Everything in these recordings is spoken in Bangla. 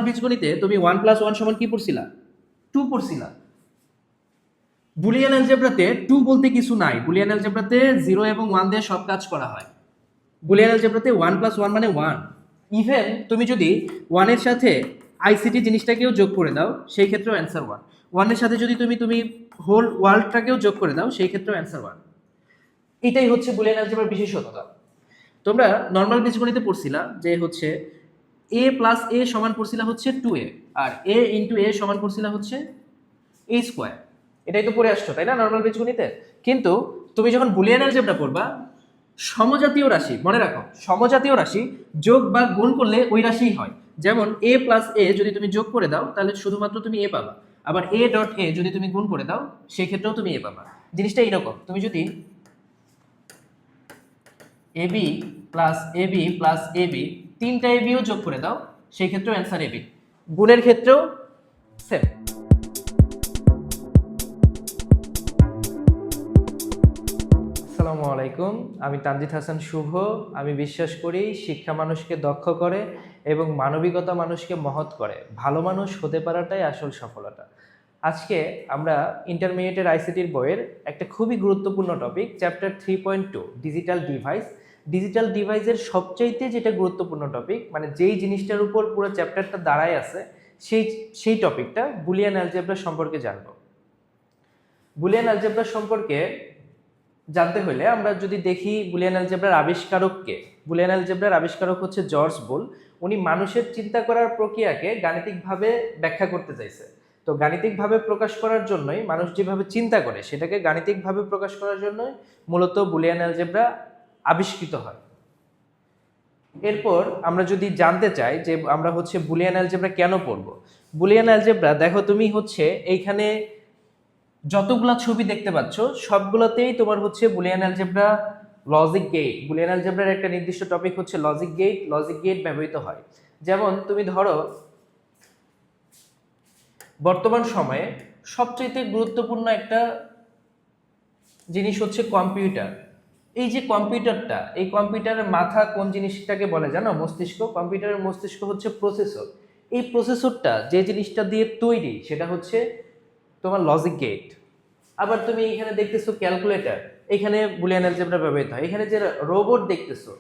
বীজগণিতে তুমি 1+1 সমান কি পড়ছিলা? 2 পড়ছিলা। বুলিয়ান অ্যালজেব্রাতে 2 বলতে কিছু নাই। বুলিয়ান অ্যালজেব্রাতে 0 এবং 1 দিয়ে সব কাজ করা হয়। বুলিয়ান অ্যালজেব্রাতে 1+1 মানে 1। ইভেন তুমি যদি 1 এর সাথে আইসিটি জিনিসটাকেও যোগ করে দাও সেই ক্ষেত্রেও অ্যান্সার 1। 1 এর সাথে যদি তুমি হোল ওয়ার্ল্ডটাকেও যোগ করে দাও সেই ক্ষেত্রেও অ্যান্সার 1। এটাই হচ্ছে বুলিয়ান অ্যালজেব্রার বিশেষত্ব। তোমরা নরমাল বীজগণিতে পড়ছিলা যে হচ্ছে a প্লাস a সমান পড়ছিলা হচ্ছে 2a, R a into a সমান পড়ছিলা হচ্ছে a স্কোয়ার। এটাই তো পড়ে আসছো, তাই না, নরমাল বীজগণিতে? কিন্তু তুমি যখন বুলিয়ান অ্যালজেব্রা পড়বা, সমজাতীয় রাশি মনে রাখো, সমজাতীয় রাশি যোগ বা গুণ করলে ওই রাশিই হয়। যেমন a প্লাস a যদি তুমি যোগ করে দাও তাহলে শুধুমাত্র তুমি a পাবা, আবার a ডট a যদি তুমি গুণ করে দাও সেই ক্ষেত্রেও তুমি a পাবা। জিনিসটা এইরকম, তুমি যদি ab plus ab plus ab তিনটা এবিও যোগ করে দাও সেই ক্ষেত্রেও অ্যান্সার এবি। গুণের ক্ষেত্রেও সেম। আসসালামু আলাইকুম, আমি তানজিদ হাসান শুভ। আমি বিশ্বাস করি শিক্ষা মানুষকে দক্ষ করে এবং মানবিকতা মানুষকে মহৎ করে। ভালো মানুষ হতে পারাটাই আসল সফলতা। আজকে আমরা ইন্টারমিডিয়েটের আইসিটির বইয়ের একটা খুবই গুরুত্বপূর্ণ topic, chapter 3.2 digital device. Digital ডিভাইসের সবচাইতে যেটা গুরুত্বপূর্ণ টপিক, মানে যেই জিনিসটার উপর পুরো চ্যাপ্টারটা দাঁড়ায় আছে, সেই টপিকটা বুলিয়ান অ্যালজেব্রা সম্পর্কে জানব। বুলিয়ান অ্যালজেব্রা সম্পর্কে জানতে হলে আমরা যদি দেখি বুলিয়ান অ্যালজেব্রার আবিষ্কারককে, বুলিয়ান অ্যালজেব্রার আবিষ্কারক হচ্ছে জর্জ বুল। উনি মানুষের চিন্তা করার প্রক্রিয়াকে গাণিতিকভাবে ব্যাখ্যা করতে চাইছে। তো গাণিতিকভাবে প্রকাশ করার জন্যই, মানুষ যেভাবে চিন্তা করে সেটাকে গাণিতিকভাবে প্রকাশ করার জন্যই মূলত বুলিয়ান অ্যালজেব্রা আবিষ্কৃত হয়। এরপর আমরা যদি জানতে চাই যে আমরা হচ্ছে বুলিয়ান অ্যালজেব্রা কেন পড়ব, বুলিয়ান অ্যালজেব্রা দেখো তুমি হচ্ছে এইখানে যতগুলা ছবি দেখতে পাচ্ছ সবগুলোতেই তোমার হচ্ছে Boolean algebra logic gate, Boolean অ্যালজেব্রার একটা নির্দিষ্ট টপিক হচ্ছে লজিক গেট। লজিক গেট ব্যবহৃত হয়। যেমন তুমি ধরো বর্তমান সময়ে সবচেয়ে গুরুত্বপূর্ণ একটা জিনিস হচ্ছে কম্পিউটার। এই যে কম্পিউটারটা, এই কম্পিউটারের মাথা কোন জিনিসটাকে বলে জানো? মস্তিষ্ক। কম্পিউটারের মস্তিষ্ক হচ্ছে প্রসেসর। এই প্রসেসরটা যে জিনিসটা দিয়ে তৈরি সেটা হচ্ছে তোমার লজিক গেট। আবার তুমি এখানে দেখতেছো ক্যালকুলেটর, এখানে বুলিয়ান অ্যালজেব্রা ব্যবহৃত হয়। এখানে যে রোবট দেখতেছো,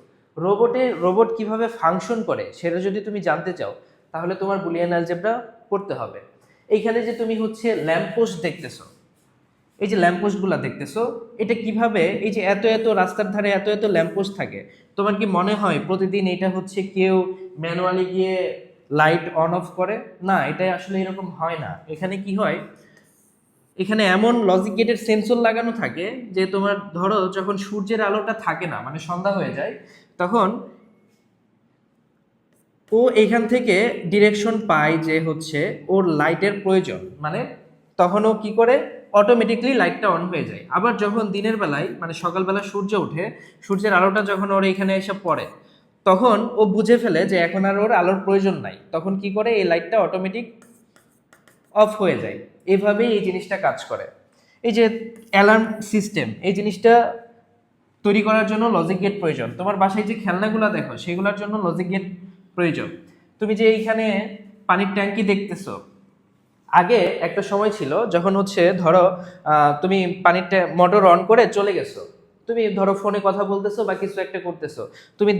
রোবট কিভাবে ফাংশন করে সেটা যদি তুমি জানতে চাও তাহলে তোমার বুলিয়ান অ্যালজেব্রা পড়তে হবে। এইখানে যে তুমি হচ্ছে ল্যাম্পপোস্ট দেখতেছো, এই যে ল্যাম্পপোস্টগুলো দেখতেছো, এটা কিভাবে, এই যে এত এত রাস্তার ধারে এত এত ল্যাম্পপোস্ট থাকে, তোমার কি মনে হয় প্রতিদিন এটা হচ্ছে কেউ ম্যানুয়ালি গিয়ে লাইট অন অফ করে? না, এটা আসলে এরকম হয় না। এখানে কি হয়, এখানে এমন লজিক গেটের সেন্সর লাগানো থাকে যে তোমার ধরো যখন সূর্যের আলোটা থাকে না, মানে সন্ধ্যা হয়ে যায়, তখন ও এখান থেকে ডিরেকশন পায় যে হচ্ছে ওর লাইটের প্রয়োজন, মানে তখন ও কি করে, অটোমেটিকলি লাইটটা অন হয়ে যায়। আবার যখন দিনের বেলায় মানে সকালবেলা সূর্য ওঠে, সূর্যের আলোটা যখন ওর এখানে এসে পড়ে, তখন ও বুঝে ফেলে যে এখন আর ওর আলোর প্রয়োজন নাই, তখন কি করে এই লাইটটা অটোমেটিক অফ হয়ে যায়। এভাবেই এই জিনিসটা কাজ করে। এই যে অ্যালার্ম সিস্টেম, এই জিনিসটা তৈরি করার জন্য লজিক গেট প্রয়োজন। তোমার বাসায় যে খেলনাগুলো দেখো সেগুলোর জন্য লজিক গেট প্রয়োজন। তুমি যে এইখানে পানির ট্যাঙ্কি দেখতেছো, আগে একটা সময় ছিল যখন হচ্ছে ধরো তুমি পানির মোটর অন করে চলে গেছো, তুমি ধরো ফোনে কথা বলতেছো বা কিছু একটা করতেছো, তুমি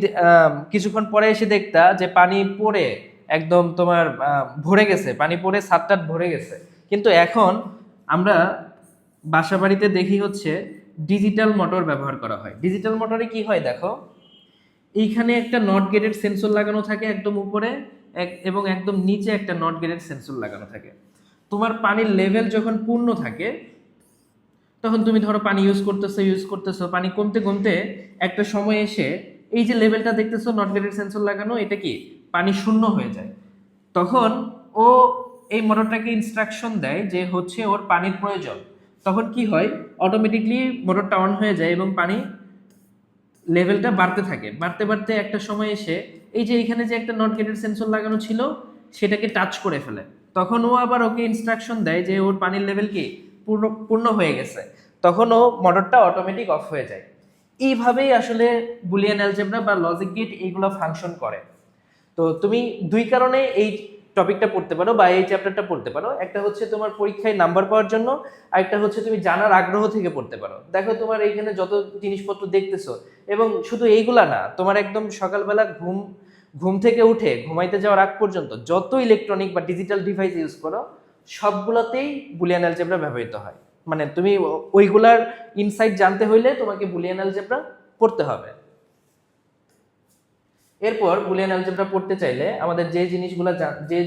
কিছুক্ষণ পরে এসে দেখতা যে পানি পড়ে একদম তোমার ভরে গেছে, পানি পড়ে ছাদটা ভরে গেছে। কিন্তু এখন আমরা বাসা বাড়িতে দেখি হচ্ছে ডিজিটাল মোটর ব্যবহার করা হয়। ডিজিটাল মোটরে কি হয় দেখো, এইখানে একটা নট গেটের সেন্সর লাগানো থাকে একদম উপরে, এবং একদম নিচে একটা নট গেটের সেন্সর লাগানো থাকে। তোমার পানির লেভেল যখন পূর্ণ থাকে তখন তুমি ধরো পানি ইউজ করতেছো, পানি কমতে কমতে একটা সময় এসে এই যে লেভেলটা দেখতেছো নট গেটের সেন্সর লাগানো, এটা কি পানি শূন্য হয়ে যায়। তখন ও এই মোটরটাকে ইনস্ট্রাকশন দেয় যে হচ্ছে ওর পানির প্রয়োজন। তখন কি হয়, অটোমেটিকলি মোটরটা অন হয়ে যায় এবং পানি লেভেলটা বাড়তে থাকে। বাড়তে বাড়তে একটা সময় এসে এই যে এখানে যে একটা নট গেটের সেন্সর লাগানো ছিল সেটাকে টাচ করে ফেলে। তখন ও আবার ওকে ইনস্ট্রাকশন দেয় যে ওর পানির লেভেল কি পূর্ণ হয়ে গেছে, তখন ও মোটরটা অটোমেটিক অফ হয়ে যায়। এইভাবেই আসলে বুলিয়ান অ্যালজেব্রা বা লজিক গেট এইগুলো ফাংশন করে। তো তুমি দুই কারণে এই টপিকটা পড়তে পারো বা এই চ্যাপ্টারটা পড়তে পারো, একটা হচ্ছে তোমার পরীক্ষায় নাম্বার পাওয়ার জন্য, আরেকটা হচ্ছে তুমি জানার আগ্রহ থেকে পড়তে পারো। দেখো তোমার এইখানে যত জিনিসপত্র দেখতেছো, এবং শুধু এইগুলা না, তোমার একদম সকালবেলা ঘুম থেকে উঠে ঘুমাইতে যাওয়ার আগ পর্যন্ত যত ইলেকট্রনিক বা ডিজিটাল ডিভাইস ইউজ করো সবগুলোতেই বুলিয়ান অ্যালজেব্রা ব্যবহৃত হয়। মানে তুমি ওইগুলার ইনসাইট জানতে হইলে তোমাকে বুলিয়ান অ্যালজেব্রা পড়তে হবে। এরপর বুলিয়ান অ্যালজেব্রা পড়তে চাইলে আমাদের যে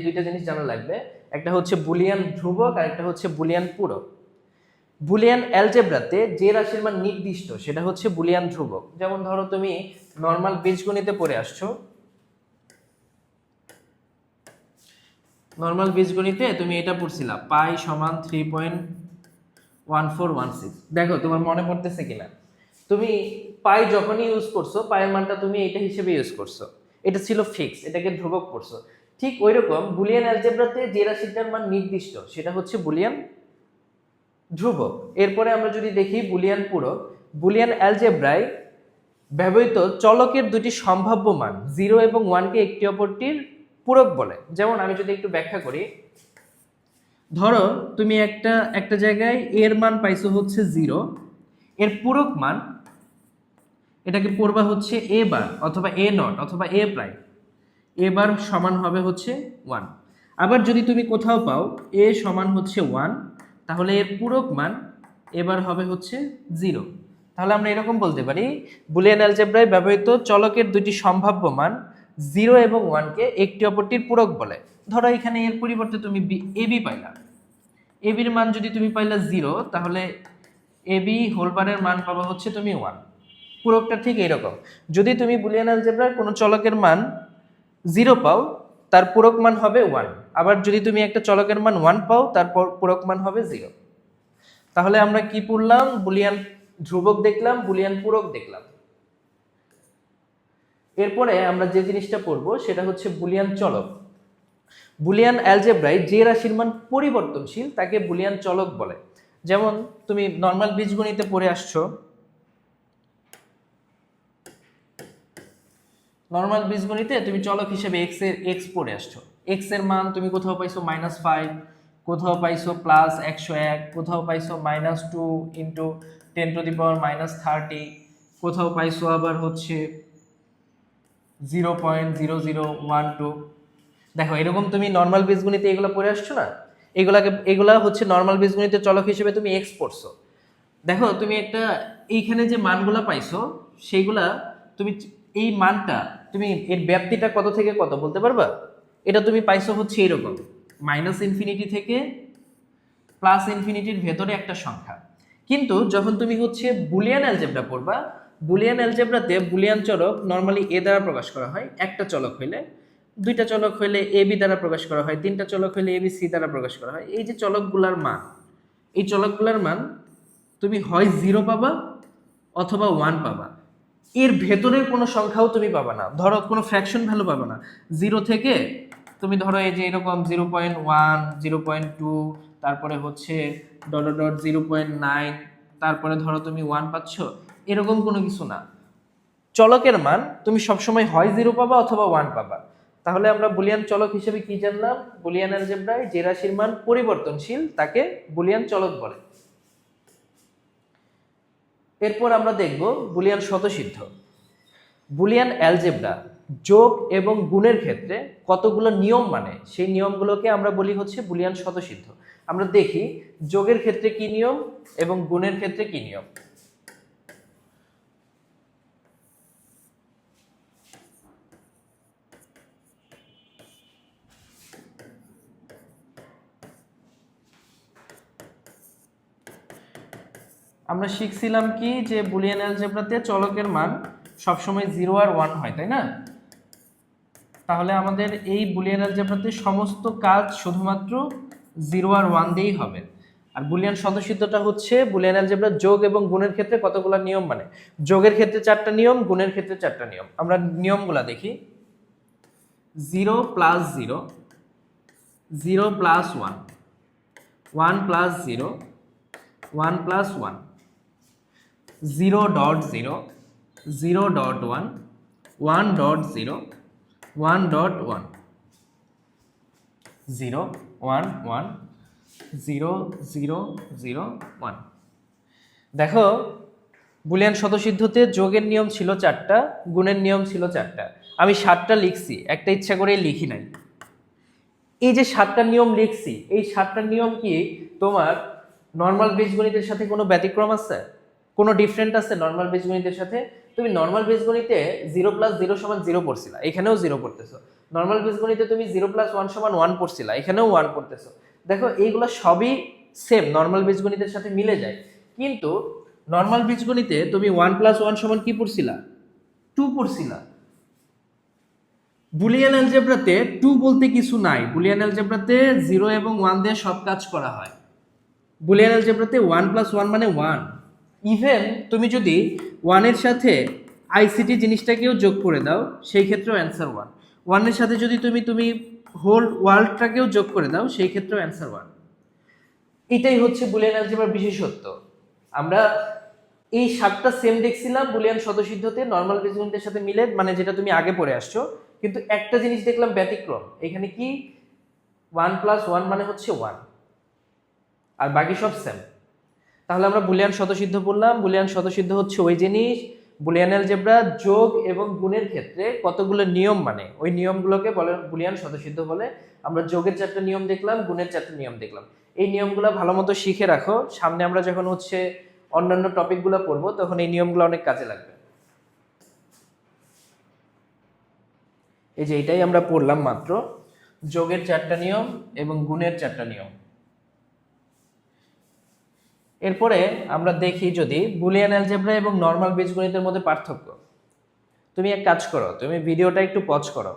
দুইটা জিনিস জানা লাগবে, একটা হচ্ছে বুলিয়ান ধ্রুবক আর একটা হচ্ছে বুলিয়ান পূরক। বুলিয়ান অ্যালজেব্রাতে যে রাশির মান নির্দিষ্ট সেটা হচ্ছে বুলিয়ান ধ্রুবক। যেমন ধরো তুমি নর্মাল বীজগণিতে পড়ে আসছো, নর্মাল বীজগণিতে তুমি এটা পড়ছিলা পাই সমান 3.1416। দেখো তোমার মনে পড়তেছে কিনা, তুমি পাই যখনই ইউজ করছো পায়ের মানটা তুমি এটা হিসেবে ইউজ করছো, এটা ছিল ফিক্স, এটাকে ধ্রুবক পড়ছো। ঠিক ওইরকম বুলিয়ান অ্যালজেব্রাতে যে রাশিটার মান নির্দিষ্ট সেটা হচ্ছে বুলিয়ান ধ্রুবক। এরপরে আমরা যদি দেখি বুলিয়ান পূরক, বুলিয়ান অ্যালজেব্রায় ব্যবহৃত চলকের দুটি সম্ভাব্য মান 0 এবং 1 কে একটি অপরটির পূরক বলে। যেমন আমি যদি একটু ব্যাখ্যা করি, ধরো তুমি একটা জায়গায় এর মান পাইছো হচ্ছে 0, এর পূরক মান এটাকে পড়বা হচ্ছে এ বার অথবা এ নট অথবা এ প্রাইম, এ বার সমান হবে হচ্ছে 1। আবার যদি তুমি কোথাও পাও এ সমান হচ্ছে 1, তাহলে এর পূরক মান এবার হবে হচ্ছে 0। তাহলে আমরা এরকম বলতে পারি বুলিয়ান অ্যালজেব্রায় ব্যবহৃত চলকের দুটি সম্ভাব্য মান 0 এবং 1 কে একটি অপরটির পূরক বলে। ধরো এখানে এর পরিবর্তে তুমি এবি পাইলা, এবির মান যদি তুমি পাইলা 0, তাহলে এবি হোল বারের মান পাবা হচ্ছে তুমি 1। পূরকটা ঠিক এইরকম, যদি তুমি বুলিয়ান অ্যালজেব্রার কোনো চলকের মান 0 পাও তার পূরক মান হবে 1, আবার যদি তুমি একটা চলকের মান 1 পাও তার পূরক মান হবে 0। তাহলে আমরা কি পড়লাম, বুলিয়ান ধ্রুবক দেখলাম, বুলিয়ান পূরক দেখলাম। এরপরে আমরা যে জিনিসটা পড়বো সেটা হচ্ছে বুলিয়ান চলক। বুলিয়ান অ্যালজেব্রায় যে রাশির মান পরিবর্তনশীল তাকে বুলিয়ান চলক বলে। যেমন তুমি নর্মাল বীজগণিতে পড়ে আসছো, নর্মাল বীজগণিতে তুমি চলক হিসেবে এক্স পড়ে আসছো, এক্স এর মান তুমি কোথাও পাইছো -5, কোথাও পাইছো +101, কোথাও পাইছো -2 ইন্টু 10⁻−30, কোথাও পাইছো আবার হচ্ছে 0.0012। দেখো এরকম তুমি নর্মাল বীজগণিতে এগুলো পড়ে আসছো না, এগুলা হচ্ছে নর্মাল বীজগণিতের চলক হিসেবে তুমি এক্স পড়ছো। দেখো তুমি এইখানে যে মানগুলা পাইছো সেইগুলা তুমি এই মানটা তুমি এর ব্যাপ্তিটা কত থেকে কত বলতে পারবা? এটা তুমি পাইছো হচ্ছে এরকম -ইনফিনিটি থেকে +ইনফিনিটির ভেতরে একটা সংখ্যা। কিন্তু যখন তুমি হচ্ছে বুলিয়ান অ্যালজেব্রা পড়বা, বুলিয়ান অ্যালজেব্রাতে বুলিয়ান চলক নরমালি এ দ্বারা প্রকাশ করা হয়, একটা চলক হইলে, দুইটা চলক হইলে এ বি দ্বারা প্রকাশ করা হয়, তিনটা চলক হইলে এ বি সি দ্বারা প্রকাশ করা হয়। এই যে চলকগুলার মান, এই চলকগুলার মান তুমি হয় 0 পাবা অথবা 1 পাবা, এর ভেতরের কোনো সংখ্যাও তুমি পাবা না। ধরো কোনো ফ্র্যাকশন ভ্যালু পাবা না 0 থেকে, তুমি ধরো এই যে এরকম 0.1, 0.2, তারপরে হচ্ছে ... 0.9, তারপরে ধরো তুমি 1 পাচ্ছ, এরকম কোনো কিছু না। চলকের মান তুমি সবসময় হয় 0 পাবা অথবা 1 পাবা। তাহলে আমরা বুলিয়ান চলক হিসেবে কি জানলাম, বুলিয়ান অ্যালজেব্রায় যে রাশির মান পরিবর্তনশীল তাকে বুলিয়ান চলক বলে। এরপর আমরা দেখব বুলিয়ান স্বতঃসিদ্ধ। বুলিয়ান অ্যালজেব্রা যোগ এবং গুণের ক্ষেত্রে কতগুলো নিয়ম মানে, সেই নিয়মগুলোকে আমরা বলি হচ্ছে বুলিয়ান স্বতঃসিদ্ধ। আমরা দেখি যোগের ক্ষেত্রে কি নিয়ম এবং গুণের ক্ষেত্রে কি নিয়ম। আমরা শিখছিলাম কি যে বুলিয়ান অ্যালজেব্রাতে চলকের মান সবসময় 0 আর 1 হয়, তাই না? তাহলে আমাদের এই বুলিয়ান অ্যালজেব্রাতে সমস্ত কাজ শুধুমাত্র 0 আর 1 দিয়েই হবে। আর বুলিয়ান স্বতঃসিদ্ধটা হচ্ছে বুলিয়ান অ্যালজেব্রা যোগ এবং গুণের ক্ষেত্রে কতগুলো নিয়ম মানে, যোগের ক্ষেত্রে 4টা নিয়ম, গুণের ক্ষেত্রে 4টা নিয়ম। আমরা নিয়মগুলো দেখি। 0 + 0, 0 + 1, 1 + 0, 1 + 1, 0.0, 0.1, 1.0, 1.1। 0 1 1 0 0 0 1। দেখো বুলিয়ান স্বতঃসিদ্ধতে যোগের নিয়ম ছিল 4টা, গুণের নিয়ম ছিল 4টা। আমি 7টা লিখছি, একটা ইচ্ছা করেই লিখি নাই। এই যে 7টা নিয়ম লিখছি, এই 7টা নিয়ম কি তোমার নর্মাল বীজগণিতের সাথে কোনো ব্যতিক্রম আছে, কোনো ডিফারেন্ট আছে নর্মাল বীজগণিতের সাথে? তুমি নর্মাল বীজগণিতে 0 + 0 = 0 পড়ছিলা, এখানেও 0 পড়তেছো। নর্মাল বীজগণিতে তুমি 0 + 1 = 1 পড়ছিলা, এখানেও 1 পড়তেছো। দেখো এইগুলো সবই সেম, নর্মাল বীজগণিতের সাথে মিলে যায়। কিন্তু নর্মাল বীজগণিতে তুমি 1 + 1 = কি পড়ছিলা? 2 পড়ছিলা। বুলিয়ান অ্যালজেব্রাতে 2 বলতে কিছু নাই। বুলিয়ান অ্যালজেব্রাতে 0 এবং 1 দিয়ে সব কাজ করা হয়। বুলিয়ান অ্যালজেব্রাতে 1 + 1 = 1। ইভেন তুমি যদি 1 এর সাথে আইসিটি জিনিসটাকেও যোগ করে দাও, সেই ক্ষেত্রেও অ্যান্সার 1। 1 এর সাথে যদি তুমি হোল ওয়ার্ল্ডটাকেও যোগ করে দাও, সেই ক্ষেত্রেও অ্যান্সার 1। এটাই হচ্ছে বুলিয়ান অ্যালজেব্রার বিশেষত্ব। আমরা এই 7টা সেম দেখছিলাম বুলিয়ান স্বতঃসিদ্ধতে নর্মাল বীজগণিতের সাথে মিলে, মানে যেটা তুমি আগে পড়ে আসছো। কিন্তু একটা জিনিস দেখলাম ব্যতিক্রম, এখানে কি 1 + 1 মানে হচ্ছে 1, আর বাকি সব সেম। তাহলে আমরা বুলিয়ান স্বতঃসিদ্ধ পড়লাম। বুলিয়ান স্বতঃসিদ্ধ হচ্ছে ওই জিনিস, বুলিয়ান অ্যালজেব্রা যোগ এবং গুণের ক্ষেত্রে কতগুলো নিয়ম, মানে ওই নিয়মগুলোকে বলে বুলিয়ান স্বতঃসিদ্ধ বলে। আমরা যোগের 4টা নিয়ম দেখলাম, গুণের 4টা নিয়ম দেখলাম। এই নিয়মগুলো ভালো মতো শিখে রাখো, সামনে আমরা যখন হচ্ছে অন্যান্য টপিকগুলো পড়বো তখন এই নিয়মগুলো অনেক কাজে লাগবে। এই যে এটাই আমরা পড়লাম মাত্র, যোগের 4টা নিয়ম এবং গুণের 4টা নিয়ম। এরপরে আমরা দেখি যদি বুলিয়ান অ্যালজেব্রা এবং নর্মাল বীজগণিতের মধ্যে পার্থক্য। তুমি এক কাজ করো, তুমি ভিডিওটা একটু পজ করো।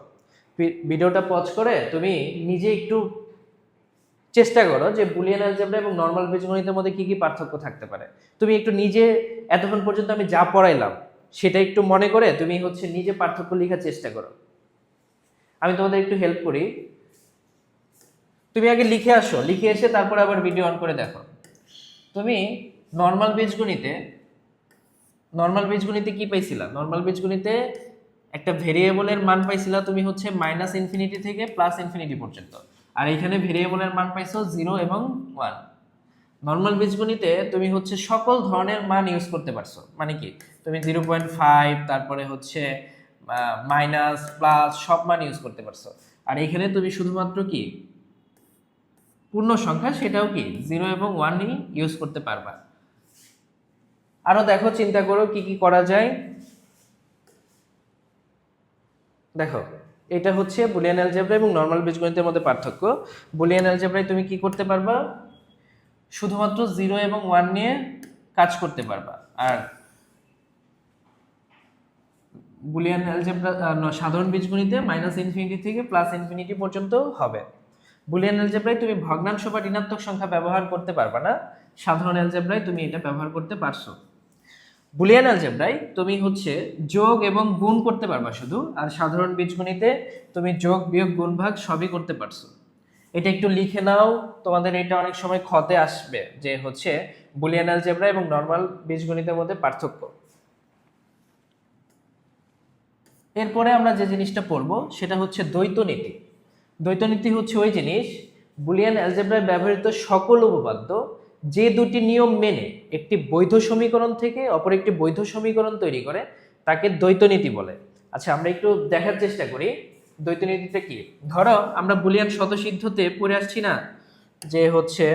ভিডিওটা পজ করে তুমি নিজে একটু চেষ্টা করো যে বুলিয়ান অ্যালজেব্রা এবং নর্মাল বীজগণিতের মধ্যে কি কি পার্থক্য থাকতে পারে। তুমি একটু নিজে এতক্ষণ পর্যন্ত আমি যা পড়াইলাম সেটা একটু মনে করে তুমি হচ্ছে নিজে পার্থক্য লেখার চেষ্টা করো। আমি তোমাদের একটু হেল্প করি। তুমি আগে লিখে আসো, লিখে এসে তারপরে আবার ভিডিও অন করে দেখো। তুমি নর্মাল বীজগণিতে কি পাইছিলা? নর্মাল বীজগণিতে একটা ভেরিয়েবলের মান পাইছিলা তুমি হচ্ছে -∞ থেকে +∞ পর্যন্ত, আর এখানে ভেরিয়েবলের মান পাইছো 0 এবং 1। নর্মাল বীজগণিতে তুমি হচ্ছে সকল ধরনের মান ইউজ করতে পারছো, মানে কি তুমি 0.5 তারপরে হচ্ছে মাইনাস প্লাস সব মান ইউজ করতে পারছো। আর এখানে তুমি শুধুমাত্র কি পূর্ণ সংখ্যা, সেটাও কি 0 এবং 1ই ইউজ করতে পারবা। আরো দেখো, চিন্তা করো কি কি করা যায়। দেখো এটা হচ্ছে বুলিয়ান অ্যালজেব্রা এবং নর্মাল বীজগণিতের মধ্যে পার্থক্য। বুলিয়ান অ্যালজেব্রায় তুমি কি করতে পারবা? শুধুমাত্র 0 এবং 1 নিয়ে কাজ করতে পারবা। আর বুলিয়ান অ্যালজেব্রা সাধারণ বীজগণিতে -∞ থেকে +∞ পর্যন্ত হবে। বুলিয়ান অ্যালজেব্রায় তুমি ভগ্নাংশ বা ঋণাত্মক সংখ্যা ব্যবহার করতে পারবা না, সাধারণ অ্যালজেব্রায় তুমি এটা ব্যবহার করতে পারছো। বুলিয়ান অ্যালজেব্রায় তুমি হচ্ছে যোগ এবং গুণ করতে পারবা শুধু, আর সাধারণ বীজগণিতে তুমি যোগ বিয়োগ গুণ ভাগ সবই করতে পারছো। এটা একটু লিখে নাও, তোমাদের এটা অনেক সময় ক্ষতে আসবে যে হচ্ছে বুলিয়ান অ্যালজেব্রা এবং নর্মাল বীজগণিতের মধ্যে পার্থক্য। এরপরে আমরা যে জিনিসটা পড়বো সেটা হচ্ছে দ্বৈত নীতি। দ্বৈত নীতি হচ্ছে ওই জিনিস, বুলিয়ান অ্যালজেব্রায় ব্যবহৃত সকল উপপাদ্য যে দুটি নিয়ম মেনে একটি বৈধ সমীকরণ থেকে অপর একটি বৈধ সমীকরণ তৈরি করে তাকে দ্বৈত নীতি বলে। আচ্ছা আমরা একটু দেখার চেষ্টা করি দ্বৈত নীতিটা কি। ধরো আমরা বুলিয়ান স্বতঃসিদ্ধতে পড়ে আসছি না, যে হচ্ছে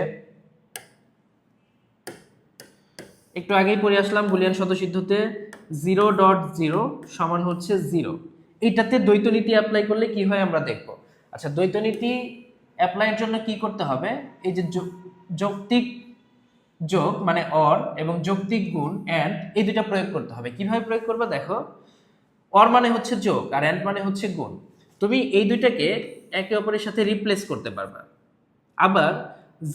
একটু আগেই পড়ে আসলাম বুলিয়ান স্বতঃসিদ্ধতে 0.0 সমান হচ্ছে 0। এইটাতে দ্বৈত নীতি অ্যাপ্লাই করলে কি হয় আমরা দেখব। আচ্ছা দ্বৈত নীতি অ্যাপ্লাইয়ের জন্য কি করতে হবে? এই যে যৌক্তিক যোগ মানে অর এবং যৌক্তিক গুণ এন্ড, এই দুইটা প্রয়োগ করতে হবে। কিভাবে প্রয়োগ করবে দেখো, অর মানে হচ্ছে যোগ আর এন্ড মানে হচ্ছে গুণ। তুমি এই দুইটাকে একে অপরের সাথে রিপ্লেস করতে পারবা, আবার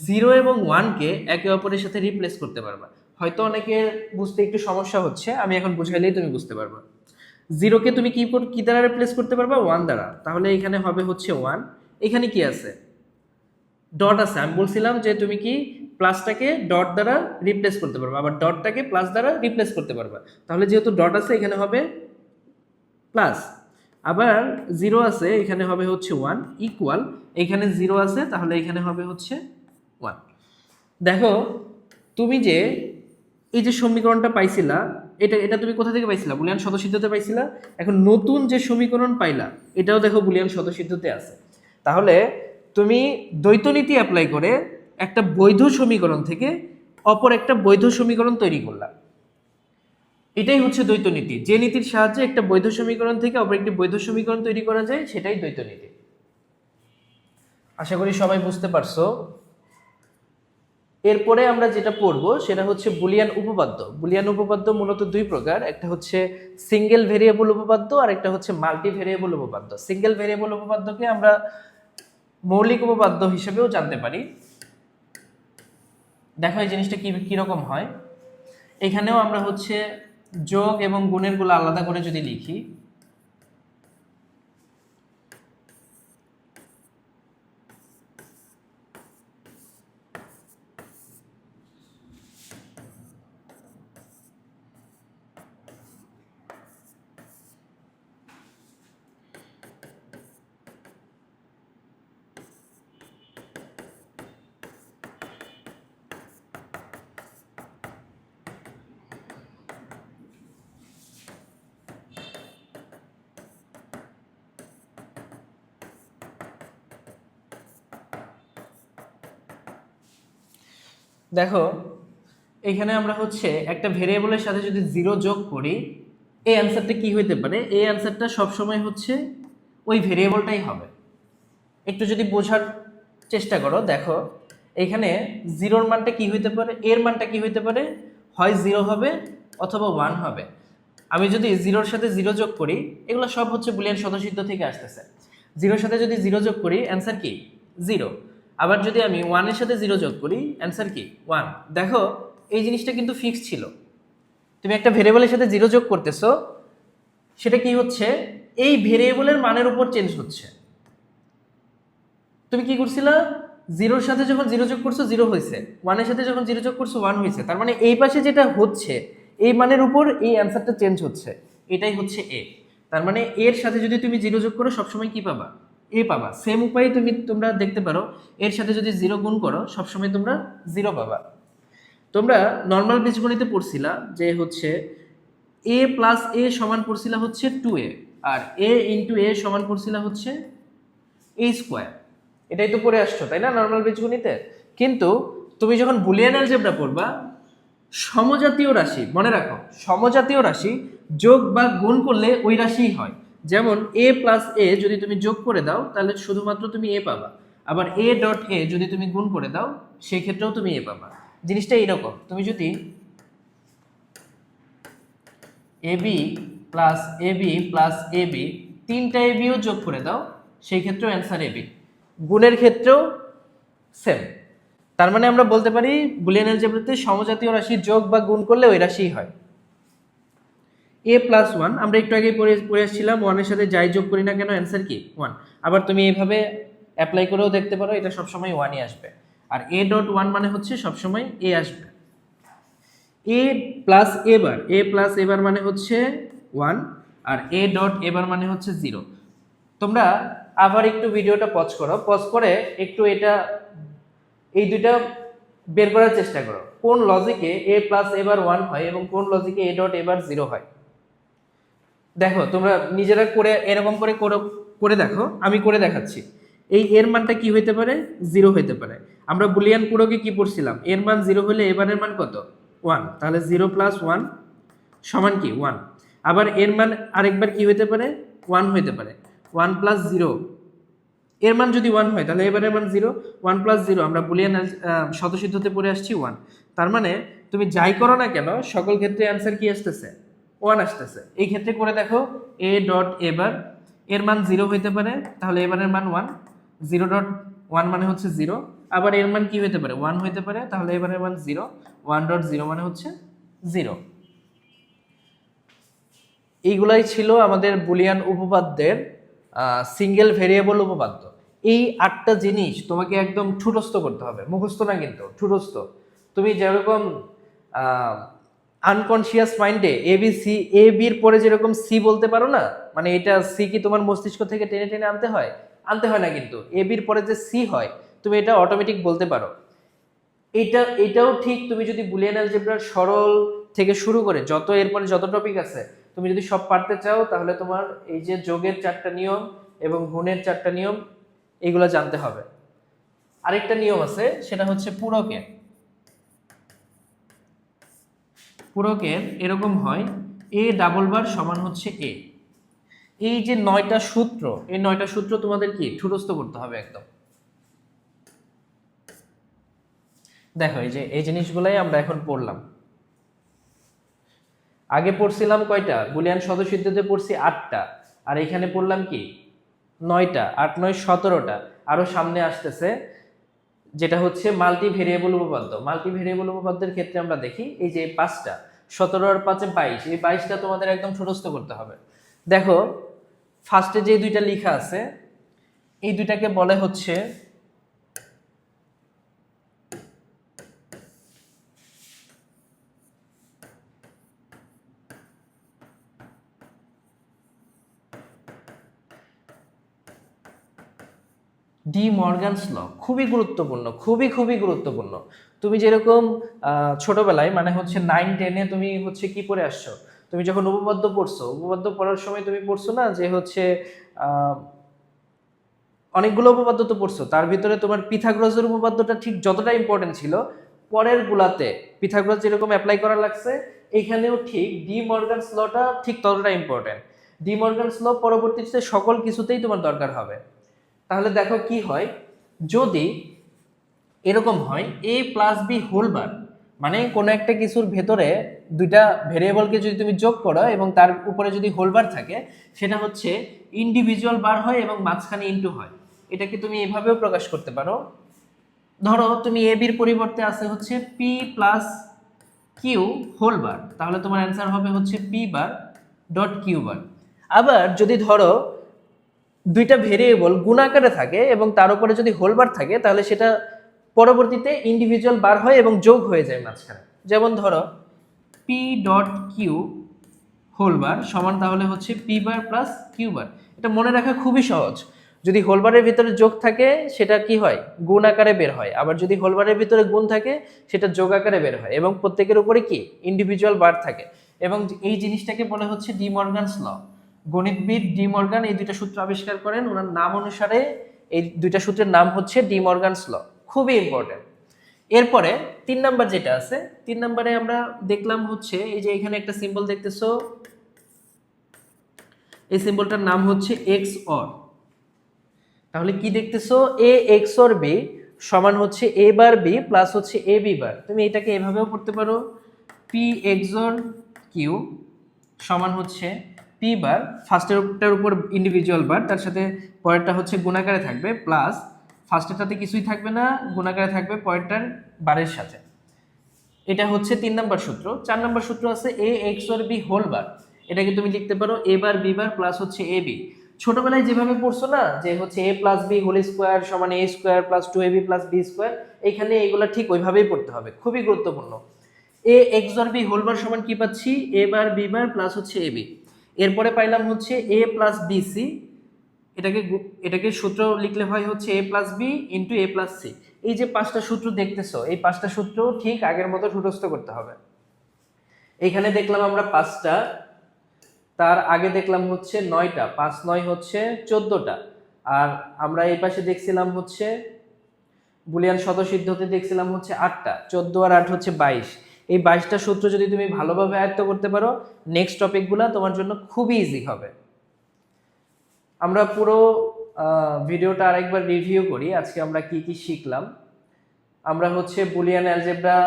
0 এবং 1কে একে অপরের সাথে রিপ্লেস করতে পারবা। হয়তো অনেকের বুঝতে একটু সমস্যা হচ্ছে, আমি এখন বুঝাইলেই তুমি বুঝতে পারবা। 0কে তুমি কি দ্বারা রিপ্লেস করতে পারবা? 1 দ্বারা। তাহলে এখানে হবে হচ্ছে 1, এখানে কি আছে? ডট আছে। আমি বলছিলাম যে তুমি কি প্লাসটাকে ডট দ্বারা রিপ্লেস করতে পারবা, আবার ডটটাকে প্লাস দ্বারা রিপ্লেস করতে পারবা। তাহলে যেহেতু ডট আছে এখানে হবে প্লাস। আবার 0 আছে, এখানে হবে হচ্ছে 1 ইকুয়াল, এখানে 0 আছে তাহলে এখানে হবে হচ্ছে 1। দেখো তুমি যে এই যে সমীকরণটা পাইছিলা, এটা এটা তুমি কোথা থেকে পাইছিলা? বুলিয়ান স্বতঃসিদ্ধতে পাইছিলা। এখন নতুন যে সমীকরণ পাইলা, এটাও দেখো বুলিয়ান স্বতঃসিদ্ধতে আছে। তাহলে তুমি দ্বৈত নীতি অ্যাপ্লাই করে একটা বৈধ সমীকরণ থেকে অপর একটা বৈধ সমীকরণ তৈরি করলা। এটাই হচ্ছে দ্বৈত নীতি। যে নীতির সাহায্যে একটা বৈধ সমীকরণ থেকে অপর একটি বৈধ সমীকরণ তৈরি করা যায়, সেটাই দ্বৈত নীতি। আশা করি সবাই বুঝতে পারছো। এরপরে আমরা যেটা পড়ব সেটা হচ্ছে বুলিয়ান উপপাদ্য। বুলিয়ান উপপাদ্য মূলত দুই প্রকার, একটা হচ্ছে সিঙ্গেল ভেরিয়েবল উপপাদ্য আর একটা হচ্ছে মাল্টি ভেরিয়েবল উপপাদ্য। সিঙ্গেল ভেরিয়েবল উপপাদ্যকে আমরা মৌলিক উপপাদ্য হিসেবেও জানতে পারি। দেখো এই জিনিসটা কিরকম হয়। এখানেও আমরা হচ্ছে যোগ এবং গুণের গুলো আলাদা করে যদি লিখি, দেখো এখানে আমরা হচ্ছে একটা ভেরিয়েবলের সাথে যদি 0 যোগ করি, এই অ্যান্সারটা কি হইতে পারে? এই অ্যান্সারটা সবসময় হচ্ছে ওই ভেরিয়েবলটাই হবে। একটু যদি বোঝার চেষ্টা করো, দেখো এখানে 0-র মানটা কি হইতে পারে, এর মানটা কি হইতে পারে, হয় 0 হবে অথবা 1 হবে। আমি যদি 0-র সাথে 0 যোগ করি, এগুলো সব হচ্ছে বুলিয়ান স্বতঃসিদ্ধ থেকে আসতেছে। 0-র সাথে যদি 0 যোগ করি, অ্যান্সার কি? 0। আবার যদি আমি 1-এর সাথে 0 যোগ করি, অ্যান্সার কি? 1। দেখো এই জিনিসটা কিন্তু ফিক্স ছিল। তুমি একটা ভেরিয়েবলের সাথে 0 যোগ করতেছো, সেটা কি হচ্ছে, এই ভেরিয়েবলের মানের উপর চেঞ্জ হচ্ছে। তুমি কি করছিলা? 0-র সাথে যখন 0 যোগ করছো 0 হয়েছে, 1-এর সাথে যখন 0 যোগ করছো 1 হয়েছে। তার মানে এই পাশে যেটা হচ্ছে, এই মানের উপর এই অ্যান্সারটা চেঞ্জ হচ্ছে, এটাই হচ্ছে এ। তার মানে এর সাথে যদি তুমি 0 যোগ করো, সবসময় কি পাবা? এ পাবা। সেম উপায়ে তোমরা দেখতে পারো, এর সাথে যদি 0 গুণ করো, সবসময় তোমরা 0 পাবা। তোমরা নর্মাল বীজগণিতে পড়ছিলা যে হচ্ছে এ প্লাস এ সমান পড়ছিলা হচ্ছে 2a, আর এ ইন্টু এ সমান পড়ছিলা হচ্ছে এ স্কোয়ার। এটাই তো পড়ে আসছো, তাই না, নর্মাল বীজগণিতে? কিন্তু তুমি যখন বুলিয়ান অ্যালজেব্রা পড়বা, সমজাতীয় রাশি মনে রাখো, সমজাতীয় রাশি যোগ বা গুণ করলে ওই রাশিই হয়। যেমন এ প্লাস এ যদি তুমি যোগ করে দাও, তাহলে শুধুমাত্র তুমি এ পাবা। আবার এ ডট এ যদি তুমি গুণ করে দাও, সেই ক্ষেত্রেও তুমি এ পাবা। জিনিসটা এইরকম, তুমি যদি AB plus AB plus AB, তিনটা এবিও যোগ করে দাও, সেই ক্ষেত্রেও অ্যান্সার এবি। গুণের ক্ষেত্রেও সেম। তার মানে আমরা বলতে পারি বুলিয়ান অ্যালজেব্রাতে সমজাতীয় রাশি যোগ বা গুণ করলে ওই রাশিই হয়। এ প্লাস 1 আমরা একটু আগে পড়ে আসছিলাম, 1-এর সাথে যাই যোগ করি না কেন অ্যান্সার কি? 1। আবার তুমি এইভাবে অ্যাপ্লাই করেও দেখতে পারো, এটা সবসময় 1-ই আসবে। আর এ ডট 1 মানে হচ্ছে সবসময় এ আসবে। এ প্লাস এবার, এ প্লাস এবার মানে হচ্ছে 1, আর এ ডট এবার মানে হচ্ছে 0। তোমরা আবার একটু ভিডিওটা পজ করো, পজ করে একটু এই দুইটা বের করার চেষ্টা করো, কোন লজিকে এ প্লাস এবার 1 হয় এবং কোন লজিকে এ ডট এবার 0 হয়। দেখো তোমরা নিজেরা করে এরকম করে করে দেখো, আমি করে দেখাচ্ছি। এই এর মানটা কি হইতে পারে? 0 হইতে পারে। আমরা বুলিয়ান পুরোকে কি পড়ছিলাম? এর মান 0 হলে এবারের মান কত? 1। তাহলে 0 প্লাস 1 সমান কি? 1। আবার এর মান আরেকবার কি হইতে পারে? 1 হইতে পারে। 1 প্লাস 0, এর মান যদি 1 হয় তাহলে এবারের মান 0। 1 প্লাস 0 আমরা বুলিয়ান স্বতঃসিদ্ধতে পড়ে আসছি 1। তার মানে তুমি যাই করো না কেন, সকল ক্ষেত্রে অ্যান্সার কি আসতেছে? 1 আসতেছে। এই ক্ষেত্রে করে দেখো, এ ডট এবার এর মান 0 হইতে পারে, তাহলে এবারের মান 1। 0 ডট 1 মানে হচ্ছে 0। আবার এর মান কি হইতে পারে? 1 হইতে পারে, তাহলে এবারের মান 0। 1 ডট 0 মানে হচ্ছে 0। এইগুলাই ছিল আমাদের বুলিয়ান উপপাদ্যের সিঙ্গেল ভেরিয়েবল উপপাদ্য। এই 8টা জিনিস তোমাকে একদম ঠুটস্থ করতে হবে, মুখস্থ না কিন্তু ঠুটস্থ। তুমি যেরকম আনকনসিয়াস মাইন্ডে এ বি সি, এ বির পরে যেরকম সি বলতে পারো না, মানে এটা সি কি তোমার মস্তিষ্ক থেকে টেনে টেনে আনতে হয়? আনতে হয় না, কিন্তু এ বির পরে যে সি হয় তুমি এটা অটোমেটিক বলতে পারো। এটাও ঠিক, তুমি যদি বুলিয়ান অ্যালজেব্রার সরল থেকে শুরু করে এরপরে যত টপিক আছে তুমি যদি সব পারতে চাও, তাহলে তোমার এই যে যোগের 4টা নিয়ম এবং গুণের 4টা নিয়ম এগুলো জানতে হবে। আরেকটা নিয়ম আছে, সেটা হচ্ছে পূরকের। পূরকের এরকম হয় এ ডাবল বার সমান হচ্ছে এ। এই যে 9টা সূত্র, এই 9টা সূত্র তোমাদের কি ঠুরস্থ করতে হবে একদম। দেখো এই জিনিসগুলাই আমরা এখন পড়লাম। আগে পড়ছিলাম কয়টা? বুলিয়ান স্বতঃসিদ্ধতে পড়ছি 8টা, আর এখানে পড়লাম কি 9টা। 8 9 17টা। আরো সামনে আসতেছে যেটা হচ্ছে মাল্টি ভেরিয়েবল উপপাদ্য। মাল্টি ভেরিয়েবল উপপাদ্যের ক্ষেত্রে আমরা দেখি এই যে 5টা, 17 আর 5 22, এই 22টা তোমাদের একদম ঠুরস্থ করতে হবে। দেখো ফার্স্টে যে দুইটা লেখা আছে এই দুইটাকে বলে হচ্ছে ডি মর্গানস ল। খুবই গুরুত্বপূর্ণ, খুবই খুবই গুরুত্বপূর্ণ। তুমি যেরকম ছোটবেলায় মানে হচ্ছে 9 10-এ তুমি হচ্ছে কি পড়ে আসছো, তুমি যখন উপপাদ্য পড়ছো, উপপাদ্য পড়ার সময় তুমি পড়ছো না যে হচ্ছে অনেকগুলো উপপাদ্য তো পড়ছো, তার ভিতরে তোমার পিথাগোরাসের উপপাদ্যটা ঠিক যতটা ইম্পর্টেন্ট ছিল, পরের গুলাতে পিথাগোরাস যেরকম অ্যাপ্লাই করা লাগছে এখানেও ঠিক ডি মর্গানস লটা ঠিক ততটা ইম্পর্টেন্ট। ডি মর্গানস ল পরবর্তীতে সকল কিছুতেই তোমার দরকার হবে। তাহলে দেখো কি হয়, যদি এরকম হয় এ প্লাস বি হোল বার, মানে কোনো একটা কিছুর ভেতরে দুইটা ভেরিয়েবলকে যদি তুমি যোগ করো এবং তার উপরে যদি হোল বার থাকে, সেটা হচ্ছে ইন্ডিভিজুয়াল বার হয় এবং মাঝখানে ইনটু হয়। এটাকে তুমি এভাবেও প্রকাশ করতে পারো। ধরো তুমি এ বির পরিবর্তে আছে হচ্ছে P plus Q whole bar, তাহলে তোমার অ্যান্সার হবে হচ্ছে P bar dot Q bar. আবার যদি ধরো দুইটা ভেরিয়েবল গুণ আকারে থাকে এবং তার উপরে যদি হোল বার থাকে, তাহলে সেটা পরবর্তীতে ইন্ডিভিজুয়াল বার হয় এবং যোগ হয়ে যায় মাঝখানে। যেমন ধরো P dot Q whole bar সমান তাহলে হচ্ছে P bar plus Q bar. এটা মনে রাখা খুবই সহজ। যদি হোলবারের ভিতরে যোগ থাকে সেটা কি হয়, গুণ আকারে বের হয়। আবার যদি হোলবারের ভিতরে গুণ থাকে সেটা যোগ আকারে বের হয় এবং প্রত্যেকের উপরে কি ইন্ডিভিজুয়াল বার থাকে। এবং এই জিনিসটাকে বলে হচ্ছে ডি মর্গানস ল। গণিতবিদ ডি মর্গান এই দুইটা সূত্র আবিষ্কার করেন, ওনার নাম অনুসারে এই দুইটা সূত্রের নাম হচ্ছে ডি মর্গানস ল। খুবই ইম্পর্টেন্ট। এরপরে 3 নাম্বার যেটা আছে, 3 নাম্বারে আমরা দেখলাম হচ্ছে এই যে এখানে একটা সিম্বল দেখতেছো, এই সিম্বলটার নাম হচ্ছে এক্স অর। তাহলে কি দেখতেছো, এ এক্স অর বি সমান হচ্ছে এ বার বি প্লাস হচ্ছে এ বি বার। তুমি এটাকে এভাবেও পড়তে পারো, পি এক্স অর কিউ সমান হচ্ছে পি বার, ফার্স্টেরটার উপর ইন্ডিভিজুয়াল বার, তার সাথে পরেরটা হচ্ছে গুণাকারে থাকবে প্লাস ফার্স্টেরটাতে কিছুই থাকবে না, গুণাকারে থাকবে পরেরটার বারের সাথে। এটা হচ্ছে 3 নাম্বার সূত্র। 4 নাম্বার সূত্র আছে A X or B whole bar. এটাকে তুমি লিখতে পারো এ বার বি বার প্লাস হচ্ছে এ বি। ছোটবেলায় যেভাবে পড়ছো না যে হচ্ছে A plus B whole square সমান A square plus 2ab plus B square, এখানে এগুলো ঠিক ওইভাবেই পড়তে হবে, খুবই গুরুত্বপূর্ণ। A X or B whole bar সমান কি পাচ্ছি, এ বার বি বার প্লাস হচ্ছে এ বি। এরপরে পাইলাম হচ্ছে এ প্লাস বি সি, এটাকে সূত্র লিখলে হয় হচ্ছে A plus B into A plus C. এই যে 5টা সূত্র দেখতেছো, এই 5টা সূত্র ঠিক আগের মতো ঠুটস্থ করতে হবে। এখানে দেখলাম আমরা 5টা, তার আগে দেখলাম হচ্ছে 9টা, 5 9 হচ্ছে 14টা। আর আমরা এই পাশে দেখছিলাম হচ্ছে বুলিয়ান স্বতঃসিদ্ধতে দেখছিলাম হচ্ছে 8টা, 14 আর 8 হচ্ছে 22। এই 22টা সূত্র যদি তুমি ভালোভাবে আয়ত্ত করতে পারো, নেক্সট টপিকগুলো তোমার জন্য খুবই ইজি হবে। আমরা পুরো ভিডিওটা আরেকবার রিভিউ করি, আজকে আমরা কি কি শিখলাম। আমরা হচ্ছে বুলিয়ান অ্যালজেব্রা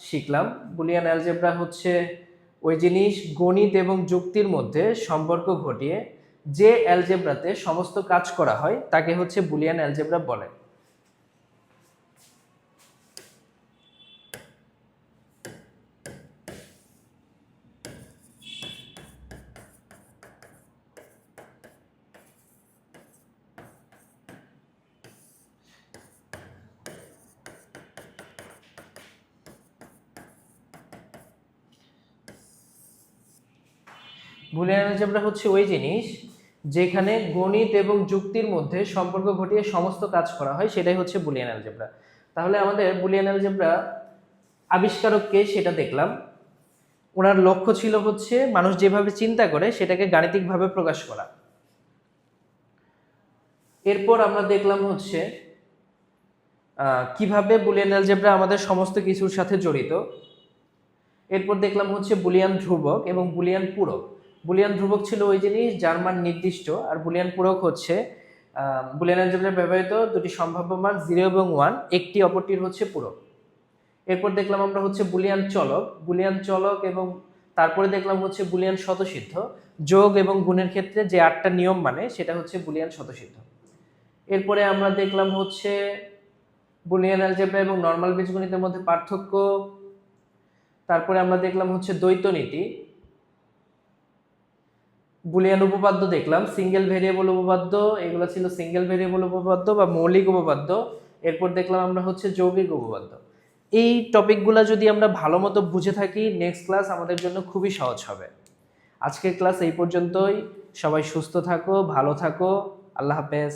শিখলাম। বুলিয়ান অ্যালজেব্রা হচ্ছে ওই জিনিস গণিত এবং যুক্তির মধ্যে সম্পর্ক ঘটিয়ে যে অ্যালজেব্রাতে সমস্ত কাজ করা হয় তাকে হচ্ছে বুলিয়ান অ্যালজেব্রা বলে। বুলিয়ান অ্যালজেব্রা হচ্ছে ওই জিনিস যেখানে গণিত এবং যুক্তির মধ্যে সম্পর্ক ঘটিয়ে সমস্ত কাজ করা হয়, সেটাই হচ্ছে বুলিয়ান অ্যালজেব্রা। তাহলে আমাদের বুলিয়ান অ্যালজেব্রা আবিষ্কারককে সেটা দেখলাম, ওনার লক্ষ্য ছিল হচ্ছে মানুষ যেভাবে চিন্তা করে সেটাকে গাণিতিকভাবে প্রকাশ করা। এরপর আমরা দেখলাম হচ্ছে কিভাবে বুলিয়ান অ্যালজেব্রা আমাদের সমস্ত কিছুর সাথে জড়িত। এরপর দেখলাম হচ্ছে বুলিয়ান ধ্রুবক এবং বুলিয়ান পূরক। বুলিয়ান ধ্রুবক ছিল ওই জিনিস যার মান নির্দিষ্ট, আর বুলিয়ান পূরক হচ্ছে বুলিয়ান অ্যালজেব্রায় ব্যবহৃত দুটি সম্ভাব্য মান 0 এবং 1, একটি অপরটির হচ্ছে পূরক। এরপর দেখলাম আমরা হচ্ছে বুলিয়ান চলক, বুলিয়ান চলক, এবং তারপরে দেখলাম হচ্ছে বুলিয়ান স্বতঃসিদ্ধ, যোগ এবং গুণের ক্ষেত্রে যে 8টা নিয়ম মানে সেটা হচ্ছে বুলিয়ান স্বতঃসিদ্ধ। এরপরে আমরা দেখলাম হচ্ছে বুলিয়ান অ্যালজেব্রা এবং নরমাল বীজগণিতের মধ্যে পার্থক্য। তারপরে আমরা দেখলাম হচ্ছে দ্বৈত নীতি, বুলিয়ান উপপাদ্য দেখলাম, সিঙ্গেল ভেরিয়েবল উপপাদ্য, এগুলো ছিল সিঙ্গেল ভেরিয়েবল উপপাদ্য বা মৌলিক উপপাদ্য। এরপর দেখলাম আমরা হচ্ছে যৌগিক উপপাদ্য। এই টপিকগুলো যদি আমরা ভালো মতো বুঝে থাকি, নেক্সট ক্লাস আমাদের জন্য খুবই সহজ হবে। আজকের ক্লাস এই পর্যন্তই। সবাই সুস্থ থাকো, ভালো থাকো, আল্লাহ হাফেজ।